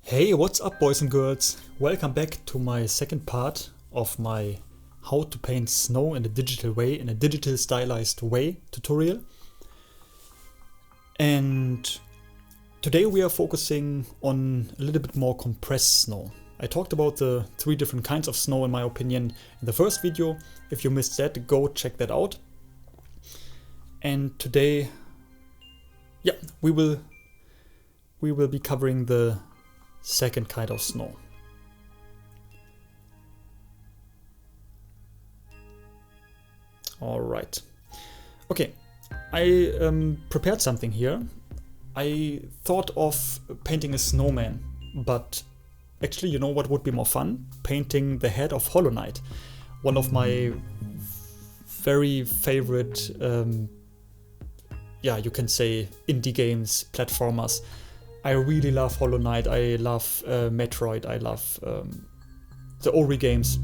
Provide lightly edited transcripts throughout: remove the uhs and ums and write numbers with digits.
Hey, what's up boys and girls? Welcome back to my second part of my how to paint snow in a digital way, in a digital stylized way tutorial. And today we are focusing on a little bit more compressed snow. I talked about the three different kinds of snow in my opinion in the first video. If you missed that, go check that out. And today, we will be covering the second kind of snow. All right. Okay, I prepared something here. I thought of painting a snowman, but actually, you know what would be more fun? Painting the head of Hollow Knight, one of my very favorite, you can say indie games, platformers. I really love Hollow Knight, I love Metroid, I love the Ori games.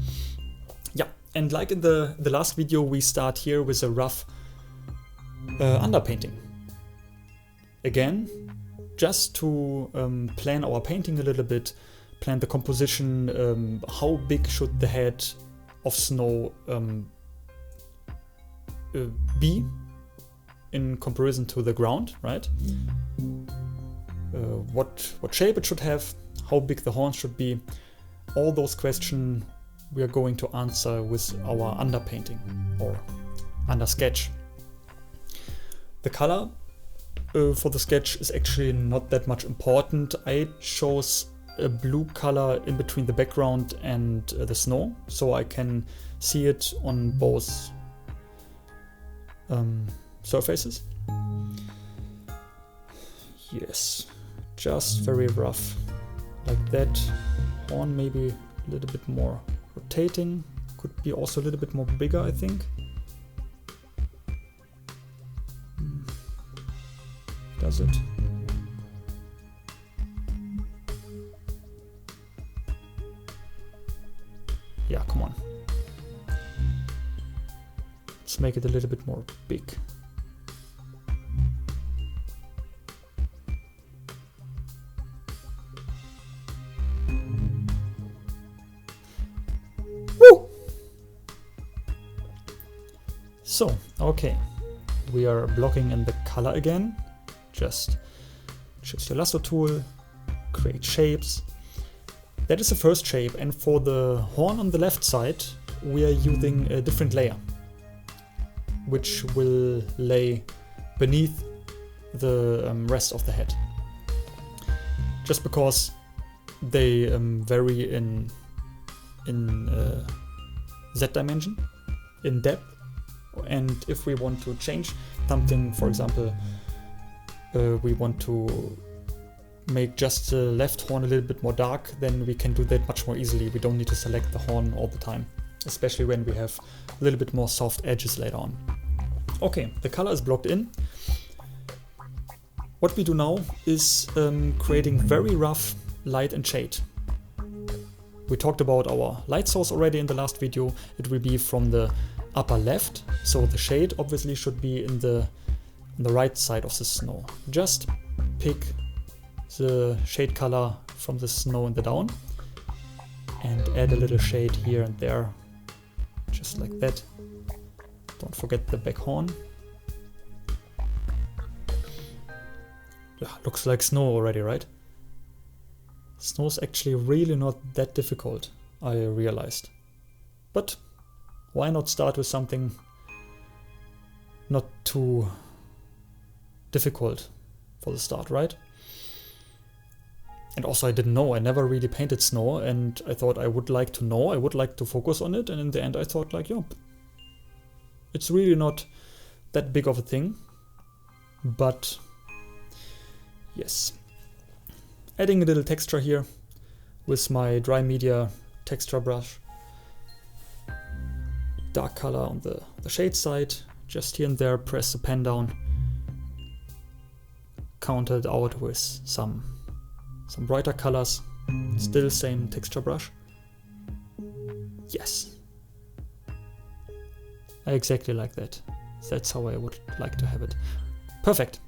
Yeah, and like in the last video, we start here with a rough underpainting. Again, just to plan our painting a little bit, plan the composition, how big should the head of snow be in comparison to the ground, right? What shape it should have, how big the horns should be. All those questions we are going to answer with our underpainting or under sketch. The color for the sketch is actually not that much important. I chose a blue color in between the background and the snow, so I can see it on both surfaces. Yes, just very rough, like that. Horn maybe a little bit more rotating, could be also a little bit more bigger, I think. Does it? Yeah, come on. Let's make it a little bit more big. So, okay, we are blocking in the color again. Just choose your lasso tool, create shapes. That is the first shape, and for the horn on the left side, we are using a different layer, which will lay beneath the rest of the head. Just because they vary in Z dimension, in depth. And if we want to change something, for example, we want to make just the left horn a little bit more dark, then we can do that much more easily. We don't need to select the horn all the time, especially when we have a little bit more soft edges later on. Okay, the color is blocked in. What we do now is creating very rough light and shade. We talked about our light source already in the last video. It will be from the upper left, so the shade obviously should be in the right side of the snow. Just pick the shade color from the snow in the down and add a little shade here and there, just like that. Don't forget the back horn. Yeah, looks like snow already, right? Snow's actually really not that difficult, I realized. But why not start with something not too difficult for the start, right? And also I didn't know, I never really painted snow, and I thought I would like to know, I would like to focus on it, and in the end I thought like, yeah, it's really not that big of a thing, but yes. Adding a little texture here with my dry media texture brush. Dark color on the shade side, just here and there, press the pen down, counter it out with some brighter colors, still same texture brush. Yes, exactly like that. That's how I would like to have it. Perfect.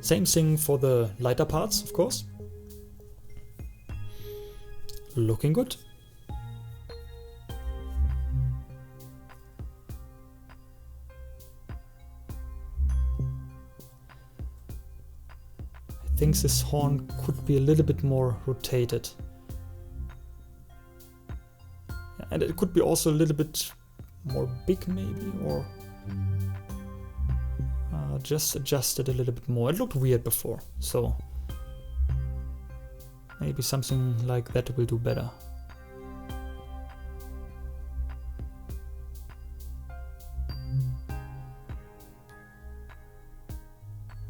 Same thing for the lighter parts, of course. Looking good. I think this horn could be a little bit more rotated. And it could be also a little bit more big maybe, or just adjust it a little bit more. It looked weird before, so maybe something like that will do better.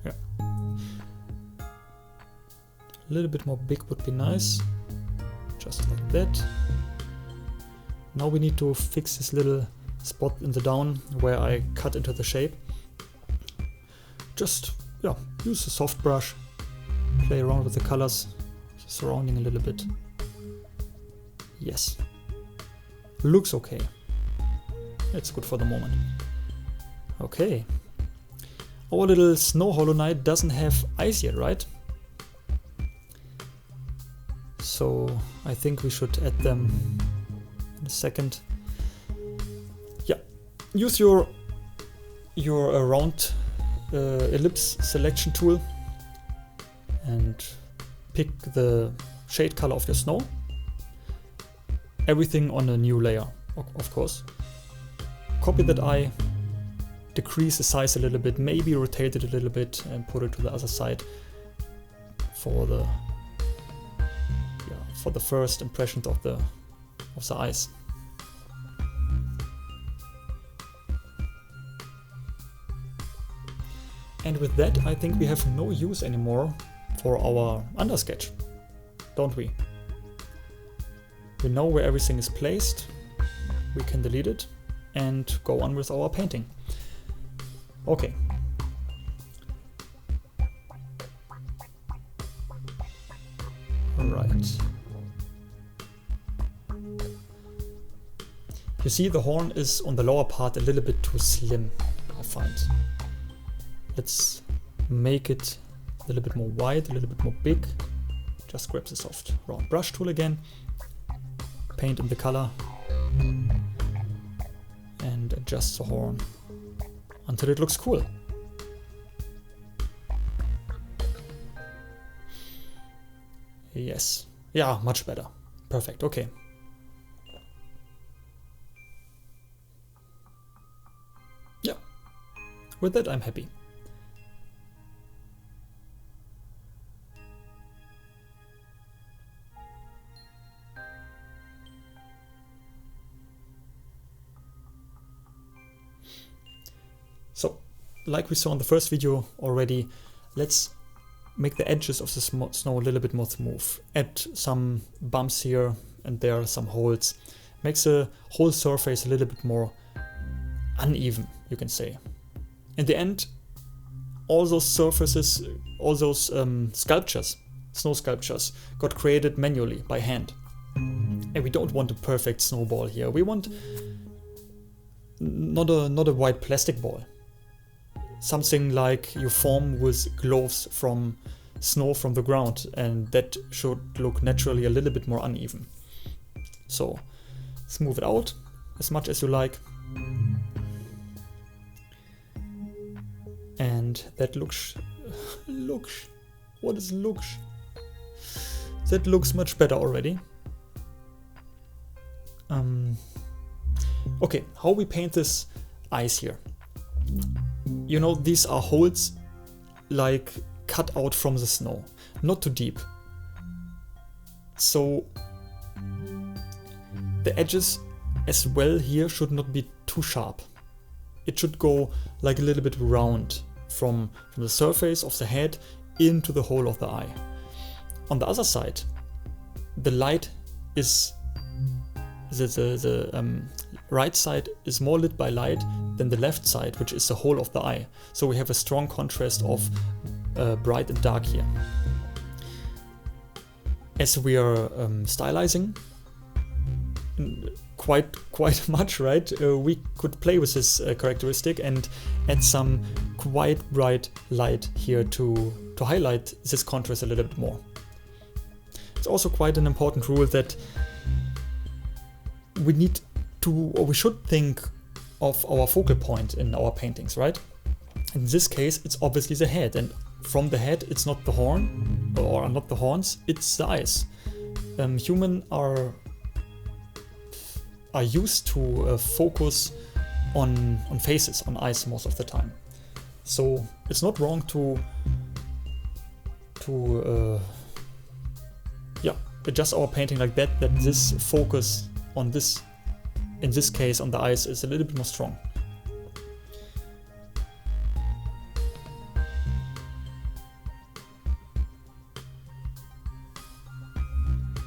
Yeah. A little bit more big would be nice. Just like that. Now we need to fix this little spot in the down where I cut into the shape. Just, yeah, use a soft brush, play around with the colors, surrounding a little bit. Yes. Looks okay. It's good for the moment. Okay. Our little snow Hollow Knight doesn't have eyes yet, right? So I think we should add them in a second. Yeah. Use your round ellipse selection tool and pick the shade color of your snow. Everything on a new layer, of course. Copy that eye, decrease the size a little bit, maybe rotate it a little bit and put it to the other side for the first impressions of the eyes. And with that, I think we have no use anymore for our undersketch, don't we? We know where everything is placed, we can delete it and go on with our painting. Okay. Right. You see, the horn is on the lower part a little bit too slim, I find. Let's make it a little bit more wide, a little bit more big. Just grab the soft round brush tool again, paint in the color, and adjust the horn until it looks cool. Yes, yeah, much better. Perfect, okay. Yeah, with that I'm happy. So, like we saw in the first video already, let's make the edges of the snow a little bit more smooth. Add some bumps here and there, some holes. Makes the whole surface a little bit more uneven, you can say. In the end, all those surfaces, all those sculptures, snow sculptures, got created manually by hand. And we don't want a perfect snowball here. We want not a white plastic ball. Something like you form with gloves from snow from the ground, and that should look naturally a little bit more uneven. So smooth it out as much as you like. And that looks, what is looks? That looks much better already. Okay, how we paint this eyes here. You know, these are holes like cut out from the snow, not too deep. So the edges as well here should not be too sharp. It should go like a little bit round from the surface of the head into the hole of the eye. On the other side, the light is the right side is more lit by light than the left side, which is the whole of the eye. So we have a strong contrast of bright and dark here. As we are stylizing quite much, right? We could play with this characteristic and add some quite bright light here to to highlight this contrast a little bit more. It's also quite an important rule that we need to, or we should think of our focal point in our paintings, right? In this case, it's obviously the head, and from the head, it's not the horn, or not the horns, it's the eyes. Humans are used to focus on faces, on eyes most of the time. So it's not wrong to adjust our painting like that this focus on this, in this case on the eyes, is a little bit more strong.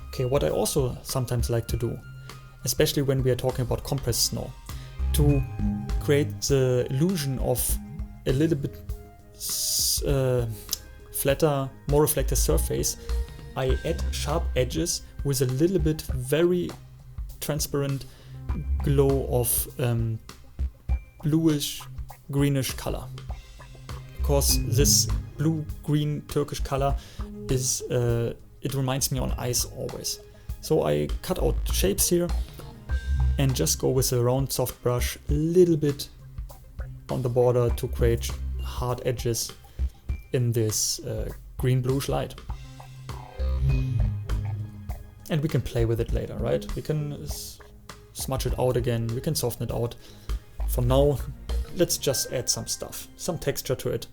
Okay, what I also sometimes like to do, especially when we are talking about compressed snow, to create the illusion of a little bit flatter, more reflective surface, I add sharp edges with a little bit very transparent glow of bluish greenish color, because this blue-green Turkish color is it reminds me on ice always. So I cut out shapes here and just go with a round soft brush a little bit on the border to create hard edges in this green bluish light. And we can play with it later, right? We can smudge it out again, we can soften it out. For now, let's just add some stuff, some texture to it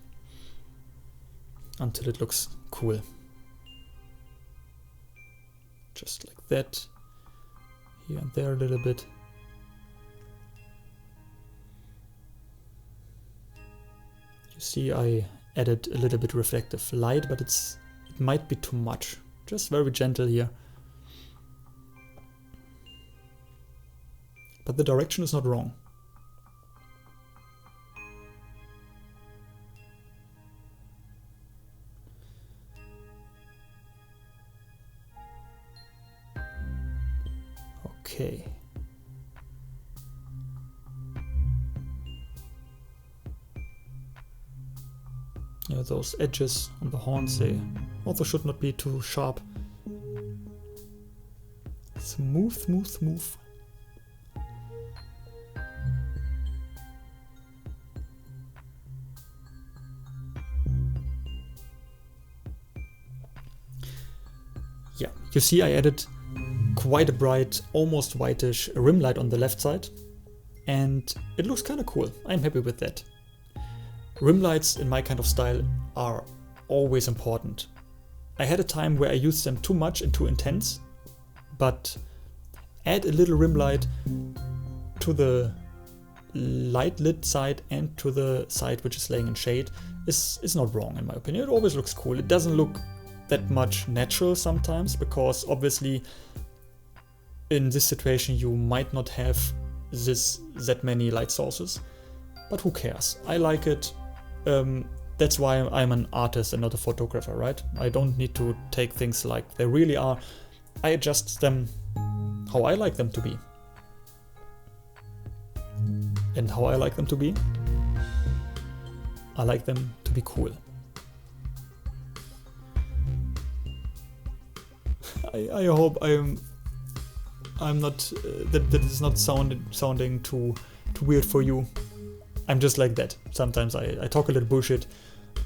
until it looks cool. Just like that, here and there a little bit. You see I added a little bit reflective light, but it might be too much. Just very gentle here. But the direction is not wrong. Okay. Yeah, those edges on the horns, they also should not be too sharp. Smooth, smooth, smooth. Yeah, you see I added quite a bright, almost whitish rim light on the left side, and it looks kind of cool. I'm happy with that. Rim lights in my kind of style are always important. I had a time where I used them too much and too intense, but add a little rim light to the light lit side and to the side which is laying in shade is not wrong in my opinion. It always looks cool. It doesn't look that much natural sometimes, because obviously in this situation you might not have that many light sources, but who cares? I like it. That's why I'm an artist and not a photographer, right? I don't need to take things like they really are. I adjust them how I like them to be. And how I like them to be? I like them to be cool. I hope I'm not that is not sounding too weird for you. I'm just like that. Sometimes I talk a little bullshit.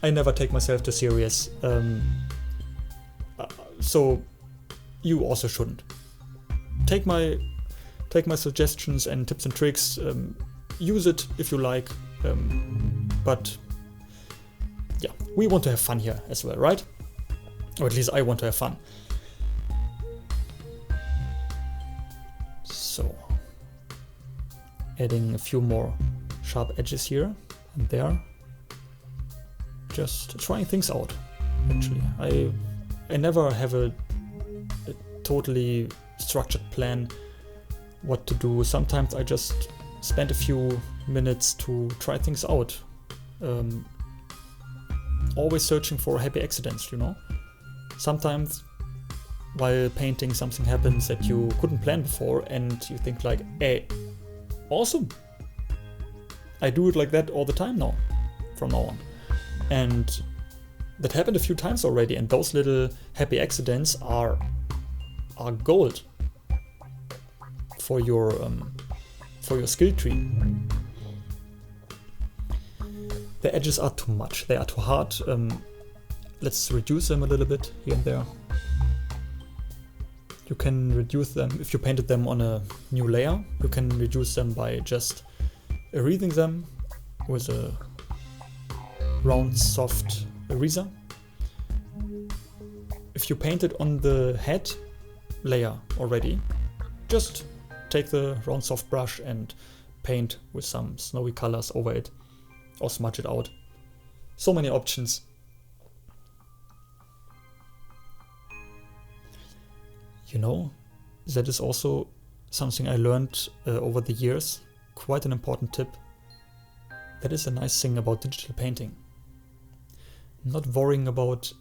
I never take myself too serious. So you also shouldn't. Take my suggestions and tips and tricks. Use it if you like. But yeah, we want to have fun here as well, right? Or at least I want to have fun. So adding a few more sharp edges here and there. Just trying things out, actually. I never have a totally structured plan what to do. Sometimes I just spend a few minutes to try things out. Always searching for happy accidents, you know? Sometimes while painting something happens that you couldn't plan before and you think like, hey, awesome. I do it like that all the time now, from now on. And that happened a few times already, and those little happy accidents are gold for your skill tree. The edges are too much, they are too hard. Let's reduce them a little bit here and there. You can reduce them if you painted them on a new layer. You can reduce them by just erasing them with a round soft eraser. If you painted on the head layer already, just take the round soft brush and paint with some snowy colors over it, or smudge it out. So many options. You know, that is also something I learned over the years, quite an important tip. That is a nice thing about digital painting. Not worrying about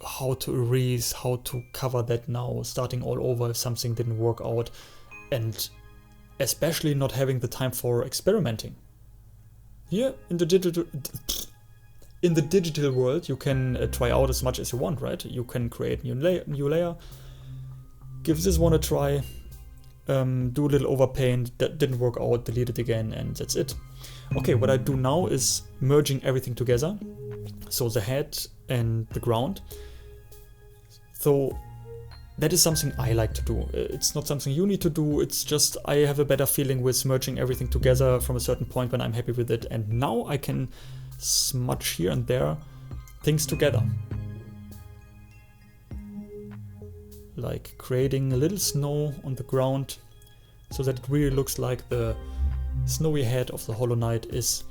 how to erase, how to cover that now, starting all over if something didn't work out, and especially not having the time for experimenting. Here in the digital world, you can try out as much as you want, right? You can create new layer, give this one a try, do a little overpaint, that didn't work out, delete it again, and that's it. Okay, what I do now is merging everything together, so the head and the ground. So that is something I like to do. It's not something you need to do, it's just I have a better feeling with merging everything together from a certain point when I'm happy with it, and now I can smudge here and there things together. Like creating a little snow on the ground so that it really looks like the snowy head of the Hollow Knight is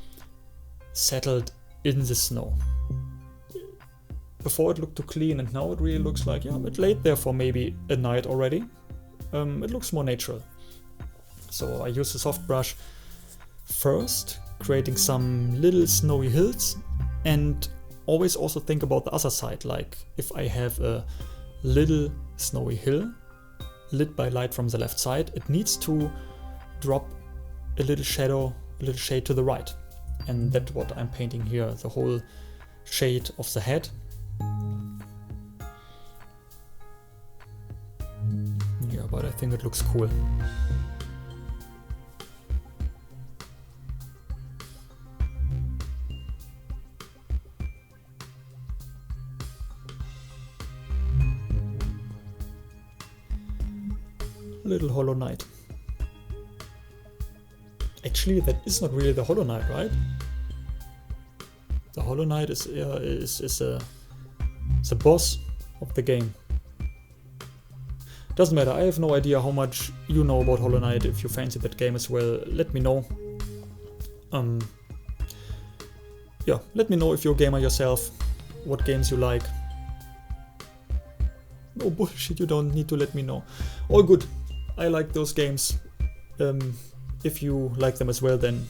settled in the snow. Before it looked too clean, and now it really looks like, yeah, it laid there for maybe a night already. It looks more natural. So I use the soft brush first, creating some little snowy hills, and always also think about the other side, like if I have a little snowy hill lit by light from the left side, it needs to drop a little shadow, a little shade to the right. And that's what I'm painting here, the whole shade of the head. Yeah, but I think it looks cool. Little Hollow Knight. Actually, that is not really the Hollow Knight, right? The Hollow Knight is the boss of the game. Doesn't matter, I have no idea how much you know about Hollow Knight. If you fancy that game as well, let me know. Yeah, let me know if you're a gamer yourself, what games you like. No bullshit, you don't need to let me know. All good, I like those games. If you like them as well, then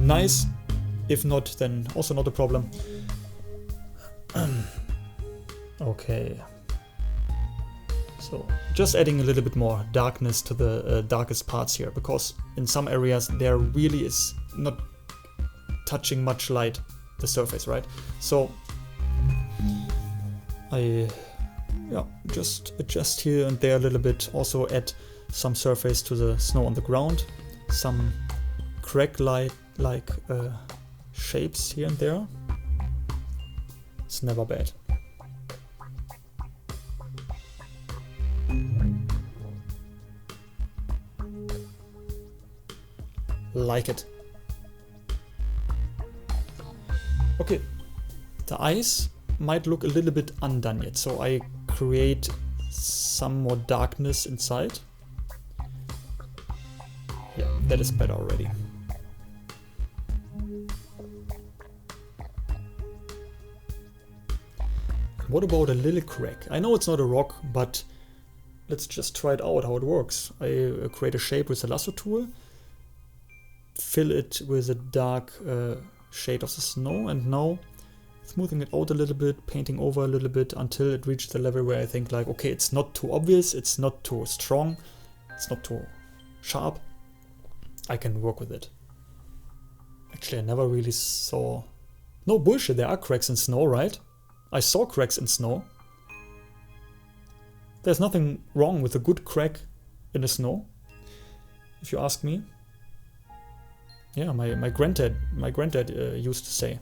nice. If not, then also not a problem. Okay. So, just adding a little bit more darkness to the darkest parts here, because in some areas there really is not touching much light, the surface, right? So, I just adjust here and there a little bit, also add some surface to the snow on the ground, some crack light like shapes here and there. It's never bad. Like it. Okay, the eyes might look a little bit undone yet, so I create some more darkness inside. Yeah, that is better already. What about a little crack? I know it's not a rock, but let's just try it out how it works. I create a shape with the lasso tool, fill it with a dark shade of the snow, and now smoothing it out a little bit, painting over a little bit until it reaches the level where I think like, okay, it's not too obvious, it's not too strong, it's not too sharp. I can work with it. Actually, I never really saw... No bullshit, there are cracks in snow, right? I saw cracks in snow. There's nothing wrong with a good crack in the snow, if you ask me. Yeah, my granddad used to say.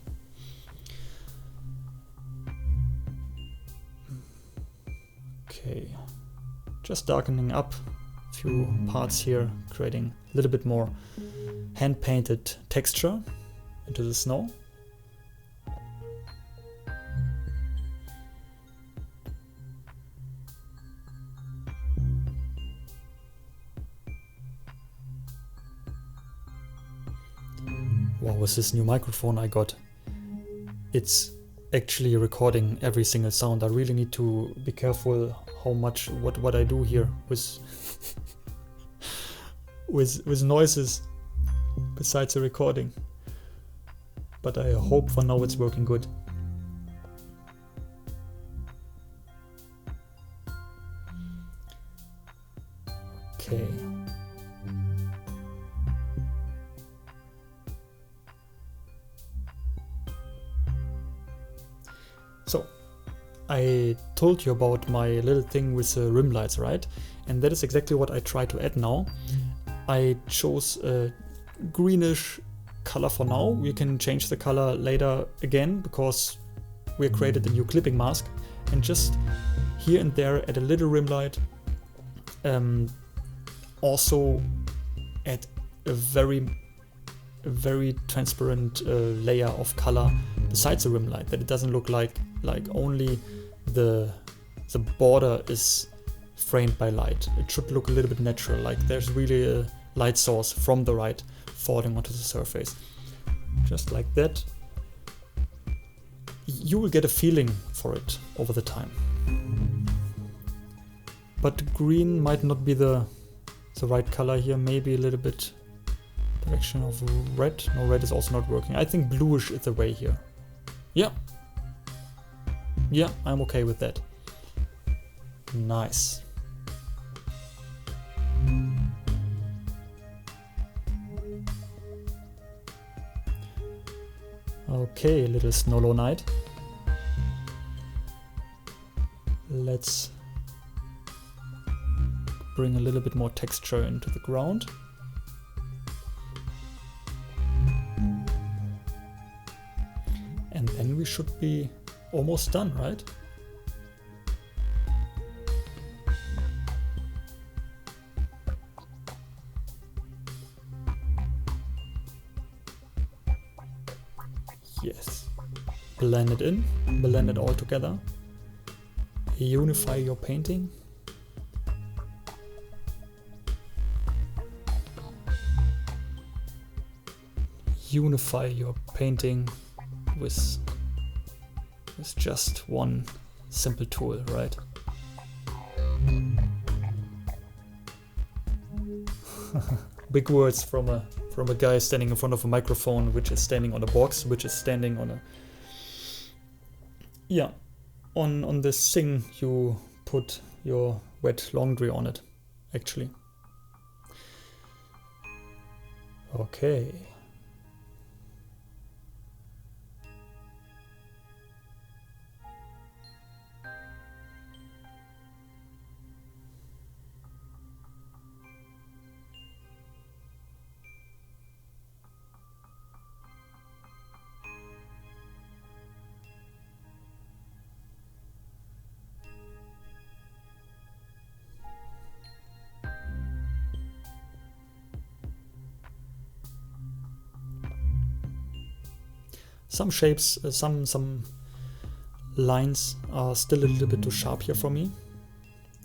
Okay, just darkening up a few parts here, creating a little bit more hand-painted texture into the snow. Wow, with this new microphone I got, it's actually recording every single sound. I really need to be careful how much what I do here with with noises besides the recording. But I hope for now it's working good. Okay. So, I told you about my little thing with the rim lights, right? And that is exactly what I try to add now. I chose a greenish color for now. We can change the color later again because we created a new clipping mask. And just here and there add a little rim light. Also add a very transparent layer of color besides the rim light, that it doesn't look like only the border is framed by light. It should look a little bit natural, like there's really a light source from the right falling onto the surface. Just like that. You will get a feeling for it over the time. But green might not be the right color here, maybe a little bit direction of red. No, red is also not working. I think bluish is the way here. Yeah, I'm okay with that. Nice. Okay, little Snowlow Night. Let's bring a little bit more texture into the ground. And then we should be almost done, right? Yes. Blend it in, blend it all together. Unify your painting. Unify your painting with just one simple tool, right? Big words from a guy standing in front of a microphone, which is standing on a box, which is standing on a on this thing you put your wet laundry on it, actually. Okay. Some shapes, some lines are still a little bit too sharp here for me,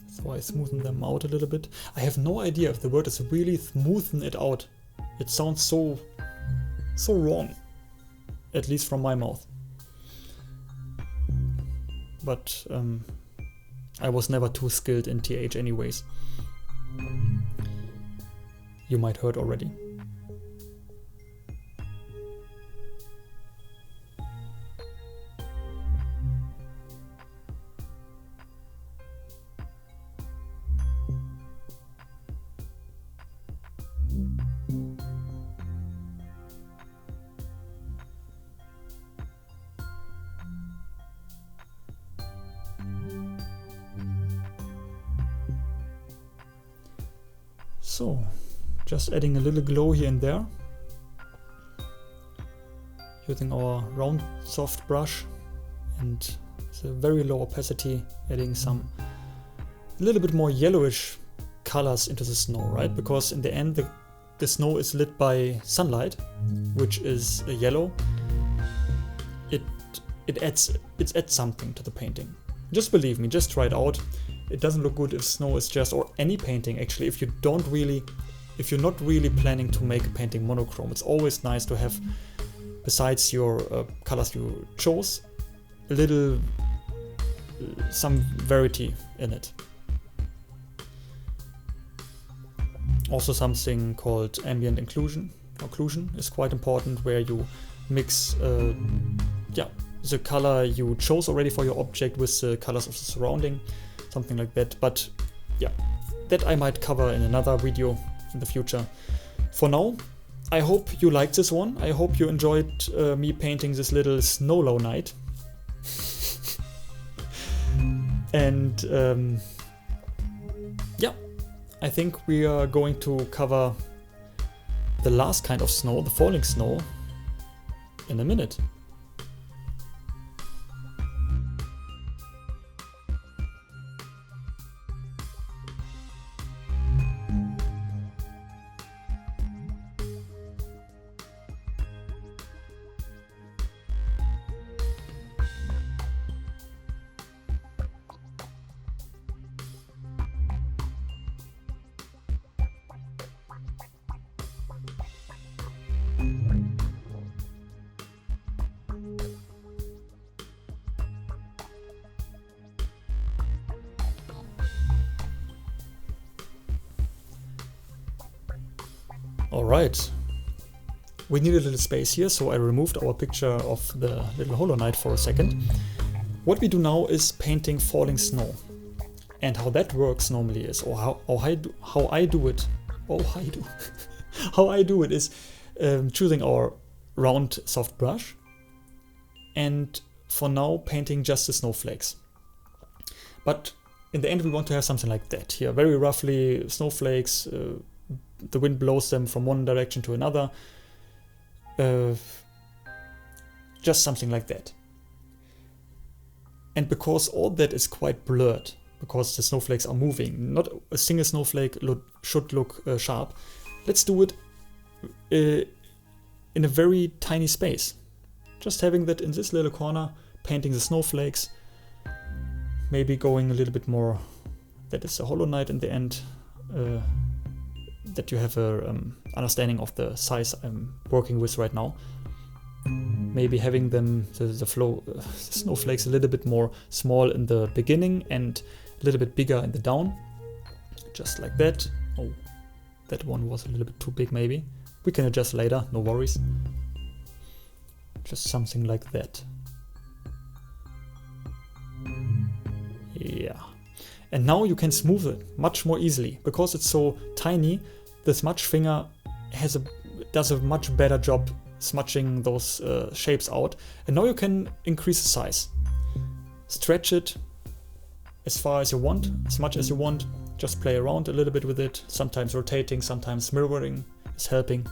so I smoothen them out a little bit. I have no idea if the word is really smoothen it out. It sounds so wrong, at least from my mouth. But I was never too skilled in TH anyways. You might heard already. So, just adding a little glow here and there. Using our round soft brush and it's a very low opacity, adding some a little bit more yellowish colors into the snow, right? Because in the end the snow is lit by sunlight, which is a yellow. It adds something to the painting. Just believe me, just try it out. It doesn't look good if snow is just, or any painting actually, if you're not really planning to make a painting monochrome. It's always nice to have, besides your colors you chose, a little some variety in it. Also something called ambient occlusion is quite important, where you mix the color you chose already for your object with the colors of the surrounding, something like that. But yeah, that I might cover in another video in the future. For now, I hope you liked this one. I hope you enjoyed me painting this little snow night. And yeah, I think we are going to cover the last kind of snow, the falling snow, in a minute. Alright, we need a little space here, so I removed our picture of the little Hollow Knight for a second. What we do now is painting falling snow. And how that works normally is, or how I do it is choosing our round soft brush and for now painting just the snowflakes. But in the end we want to have something like that here, very roughly snowflakes. The wind blows them from one direction to another. Just something like that. And because all that is quite blurred, because the snowflakes are moving, not a single snowflake should look sharp, let's do it in a very tiny space. Just having that in this little corner, painting the snowflakes, maybe going a little bit more, that is a Hollow Knight in the end, that you have a understanding of the size I'm working with right now. Maybe having them, the snowflakes a little bit more small in the beginning and a little bit bigger in the down. Just like that. Oh, that one was a little bit too big maybe. We can adjust later, no worries. Just something like that. Yeah. And now you can smooth it much more easily. Because it's so tiny, the smudge finger does a much better job smudging those shapes out. And now you can increase the size. Stretch it as far as you want, as much as you want. Just play around a little bit with it. Sometimes rotating, sometimes mirroring is helping.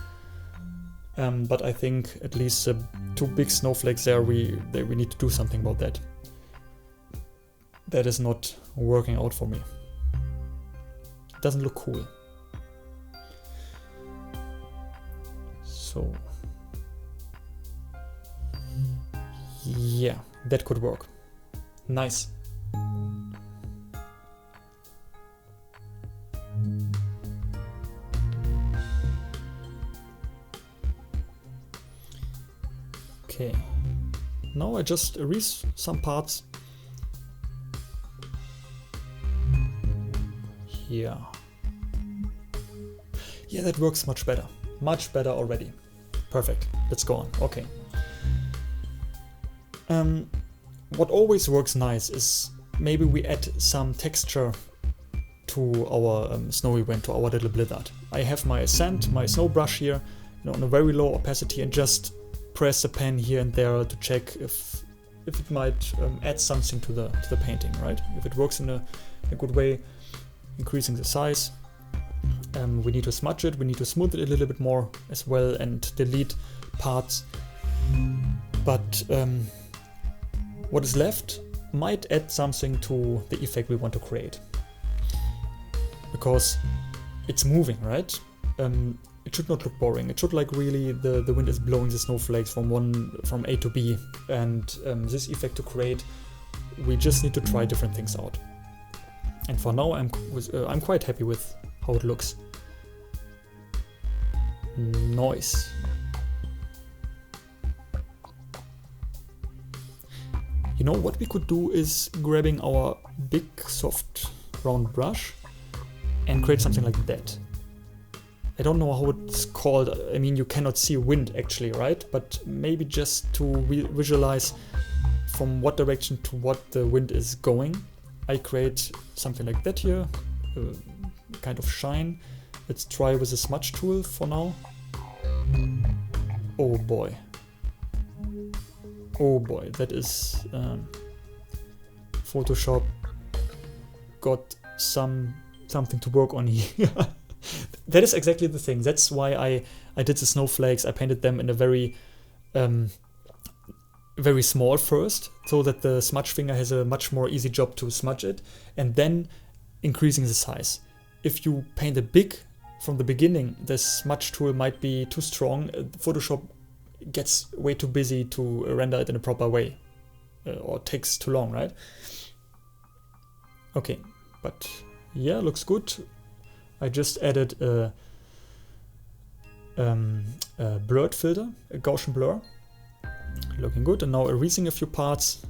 But I think at least the two big snowflakes there, we need to do something about that. That is not working out for me. It doesn't look cool. So yeah, that could work. Nice. Okay, now I just erase some parts here. Yeah, that works much better already. Perfect, let's go on. Okay. What always works nice is maybe we add some texture to our snowy wind, to our little blizzard. I have my sand, my snow brush here, on a very low opacity, and just press the pen here and there to check if it might add something to the painting, right? If it works in a good way, increasing the size We need to smudge it, we need to smooth it a little bit more as well and delete parts. But what is left might add something to the effect we want to create. Because it's moving, right? It should not look boring. It should like really the wind is blowing the snowflakes from A to B. And this effect to create, we just need to try different things out. And for now, I'm quite happy with how it looks. Nice. You know what we could do is grabbing our big soft round brush and create something like that. I don't know how it's called. I mean, you cannot see wind actually, right? But maybe just to visualize from what direction to what the wind is going, I create something like that here, kind of shine. Let's try with the smudge tool for now. Oh boy. Oh boy, that is Photoshop got something to work on here. That is exactly the thing. That's why I did the snowflakes. I painted them in a very very small first, so that the smudge finger has a much more easy job to smudge it, and then increasing the size. If you paint it big from the beginning, the smudge tool might be too strong. Photoshop gets way too busy to render it in a proper way, or takes too long, right? Okay, but yeah, looks good. I just added a blurred filter, a Gaussian blur. Looking good, and now erasing a few parts.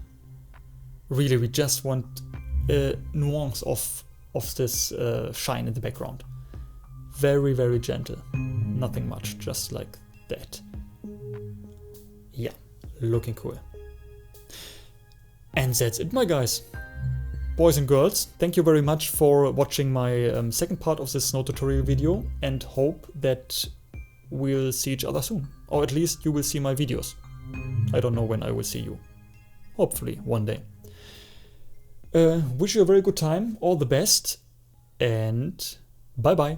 Really, we just want a nuance of this shine in the background. Very, very gentle. Nothing much, just like that. Yeah, looking cool. And that's it, my guys. Boys and girls, thank you very much for watching my second part of this snow tutorial video, and hope that we'll see each other soon. Or at least you will see my videos. I don't know when I will see you. Hopefully, one day. Wish you a very good time, all the best, and bye bye.